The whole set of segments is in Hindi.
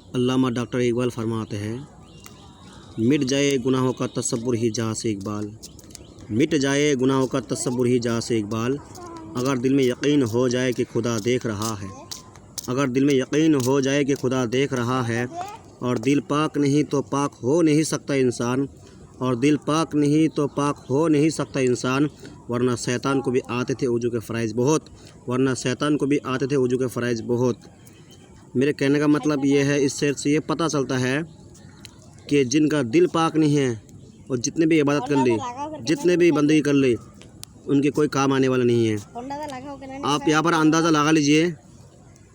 अल्लामा डॉक्टर इकबाल फरमाते हैं, मिट जाए गुनाहों का तसव्वुर ही जहाँ से इकबाल, मिट जाए गुनाहों का तसव्वुर ही जहाँ से इकबाल। अगर दिल में यकीन हो जाए कि खुदा देख रहा है, अगर दिल में यकीन हो जाए कि खुदा देख रहा है, और दिल पाक नहीं तो पाक हो नहीं सकता इंसान, और दिल पाक नहीं तो पाक हो नहीं सकता इंसान। वरना शैतान को भी आते थे वज़ू के फ़राइज़ बहुत, वरना शैतान को भी आते थे वज़ू के फ़राइज़ बहुत। मेरे कहने का मतलब ये है, इस शेर से ये पता चलता है कि जिनका दिल पाक नहीं है और जितने भी इबादत कर ले, जितने भी बंदगी कर ले, उनके कोई काम आने वाला नहीं है। आप यहाँ पर अंदाज़ा लगा लीजिए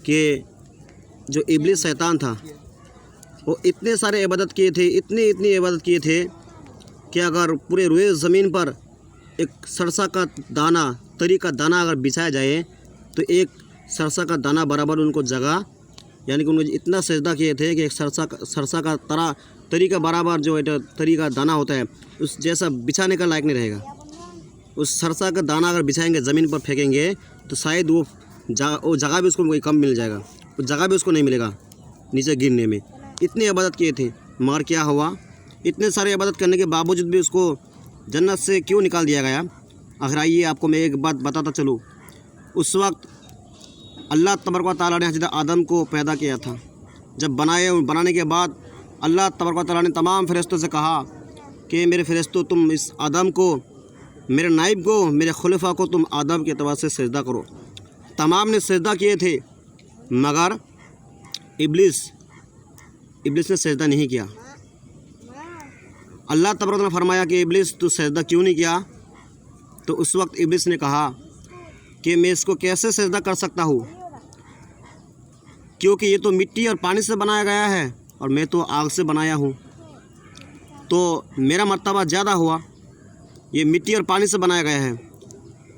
कि जो इब्लिस शैतान था वो इतने सारे इबादत किए थे, इतनी इबादत किए थे कि अगर पूरे रुए ज़मीन पर एक सरसा का दाना, तरी का दाना अगर बिछाया जाए तो एक सरसा का दाना बराबर उनको जगह, यानी कि उन्होंने इतना सजदा किए थे कि एक सरसा का तरी का बराबर जो है तरी का दाना होता है उस जैसा बिछाने का लायक नहीं रहेगा। उस सरसा का दाना अगर बिछाएंगे, ज़मीन पर फेंकेंगे तो शायद वो जगह भी उसको कम मिल जाएगा, वो जगह भी उसको नहीं मिलेगा नीचे गिरने में। इतनी इबादत किए थे, मगर क्या हुआ, इतने सारे इबादत करने के बावजूद भी उसको जन्नत से क्यों निकाल दिया गया। आखिर आइए आपको मैं एक बात बताता चलूँ। उस वक्त अल्लाह तबारक व तआला ने हज़रत आदम को पैदा किया था। जब बनाने के बाद अल्लाह तबारक व तआला ने तमाम फ़रिश्तों से कहा कि मेरे फ़रिश्तों, तुम इस आदम को, मेरे नाइब को, मेरे खुलफा को तुम आदम के एतबार से सजदा करो। तमाम ने सजदा किए थे, मगर इब्लिस ने सजदा नहीं किया। अल्लाह तबारक व तआला ने फरमाया कि इब्लिस तू सजदा क्यों नहीं किया। तो उस वक्त इब्लिस ने कहा कि मैं इसको कैसे सजदा कर सकता हूँ, क्योंकि ये तो मिट्टी और पानी से बनाया गया है और मैं तो आग से बनाया हूँ, तो मेरा मर्तबा ज़्यादा हुआ। ये मिट्टी और पानी से बनाया गया है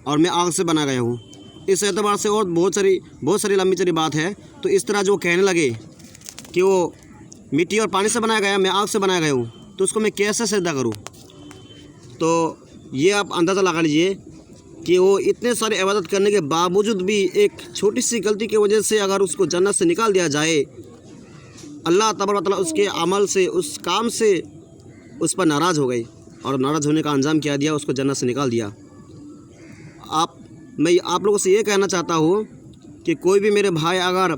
और मैं आग से बनाया गया हूँ। इस एतबार से और बहुत सारी लंबी चौड़ी बात है। तो इस तरह जो कहने लगे कि वो मिट्टी और पानी से बनाया गया, मैं आग से बनाया गया हूँ, तो उसको मैं कैसे सजदा करूँ। तो ये आप अंदाज़ा लगा लीजिए कि वो इतने सारे इबादत करने के बावजूद भी एक छोटी सी गलती की वजह से अगर उसको जन्नत से निकाल दिया जाए, अल्लाह तबारक व तआला उसके अमल से, उस काम से उस पर नाराज़ हो गई और नाराज़ होने का अंजाम क्या दिया, उसको जन्नत से निकाल दिया। मैं आप लोगों से ये कहना चाहता हूँ कि कोई भी मेरे भाई अगर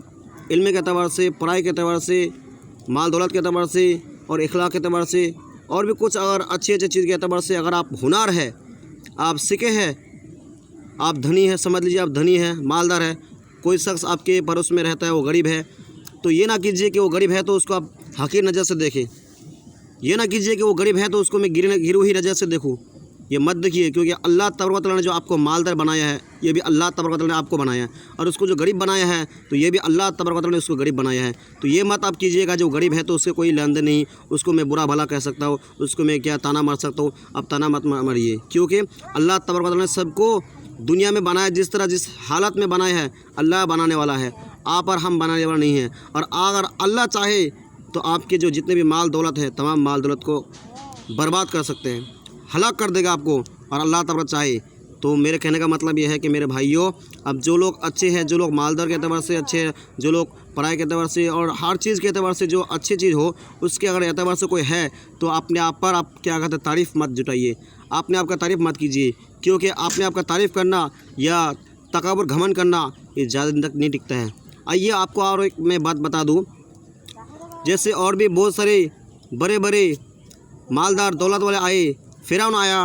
इल्म के एतबार से, पढ़ाई के एतबार से, माल दौलत के एतबार से और इखलाक के एतबार से और भी कुछ अगर अच्छी चीज़ के एतबार से अगर आप हुनर है, आप सीखे हैं, आप धनी है, समझ लीजिए आप धनी है, मालदार है, कोई शख्स आपके पड़ोस में रहता है, वो गरीब है, तो ये ना कीजिए कि वो गरीब है तो उसको आप हकीर नज़र से देखें। ये ना कीजिए कि वो गरीब है तो उसको मैं गिरी हुई नज़र से देखूँ। ये मत देखिए, क्योंकि अल्लाह तबारक व तआला ने जो आपको मालदार बनाया है, ये भी अल्लाह तबारक व तआला ने आपको बनाया है, और उसको जो गरीब बनाया है तो ये भी अल्लाह तबारक व तआला ने उसको गरीब बनाया है। तो ये मत आप कीजिएगा जो गरीब है तो उससे कोई लेन देन नहीं, उसको मैं बुरा भला कह सकता हूँ, उसको मैं क्या ताना मार सकता हूँ। आप ताना मत मारिए, क्योंकि अल्लाह तबारक व तआला ने सबको दुनिया में बनाया, जिस तरह जिस हालत में बनाया है, अल्लाह बनाने वाला है, आप और हम बनाने वाला नहीं है। और अगर अल्लाह चाहे तो आपके जो जितने भी माल दौलत है, तमाम माल दौलत को बर्बाद कर सकते हैं, हलाक कर देगा आपको, और अल्लाह तबारक चाहे तो। मेरे कहने का मतलब यह है कि मेरे भाइयों, अब जो लोग अच्छे हैं, जो लोग मालदार के एतबार से अच्छे हैं, जो लोग पढ़ाई के एतबार से और हर चीज़ के एतबार से जो अच्छी चीज़ हो उसके अगर एतबार से कोई है तो अपने आप पर आप क्या कहते हैं तारीफ़ मत जुटाइए, अपने आप का तारीफ़ मत कीजिए, क्योंकि अपने आप का तारीफ़ करना या तकब्बुर घमंड करना ये ज़्यादा दिन तक नहीं टिकता है। आइए आपको और एक मैं बात बता दूँ, जैसे और भी बहुत सारे बड़े बड़े मालदार दौलत वाले आए, फ़िरौन आया,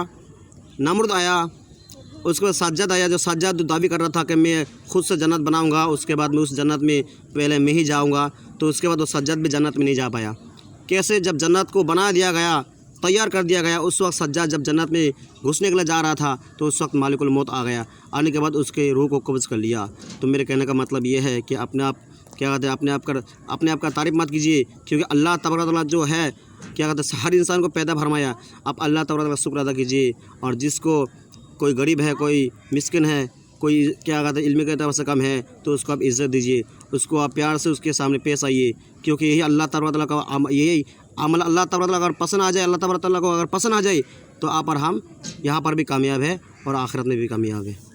नमरूद आया, उसके बाद सज्जाद आया, जो सज्जाद दावी कर रहा था कि मैं खुद से जन्नत बनाऊंगा, उसके बाद मैं उस जन्नत में पहले मैं ही जाऊंगा, तो उसके बाद वो सज्जाद भी जन्नत में नहीं जा पाया। कैसे, जब जन्नत को बना दिया गया, तैयार कर दिया गया, उस वक्त सज्जाद जब जन्नत में घुसने के लिए जा रहा था तो उस वक्त मालिकुल मौत आ गया, आने के बाद उसके रूह को कब्ज़ कर लिया। तो मेरे कहने का मतलब ये है कि अपने आप क्या कहते हैं, अपने आप का तारीफ़ मत कीजिए, क्योंकि अल्लाह तबारक व तआला जो है क्या कहते हैं हर इंसान को पैदा फरमाया। आप अल्लाह तबारक व तआला का शुक्र अदा कीजिए, और जिसको कोई गरीब है, कोई मिस्किन है, कोई क्या कहते हैं इल्म के एतबार से कम है, तो उसको आप इज़्ज़त दीजिए, उसको आप प्यार से उसके सामने पेश आइए, क्योंकि यही अल्लाह तबारक व तआला का यही अमल अल्लाह तबारक व तआला अगर पसंद आ जाए, अल्लाह तबारक व तआला को अगर पसंद आ जाए तो आप और हम यहाँ पर भी कामयाब है और आखिरत में भी कामयाब है।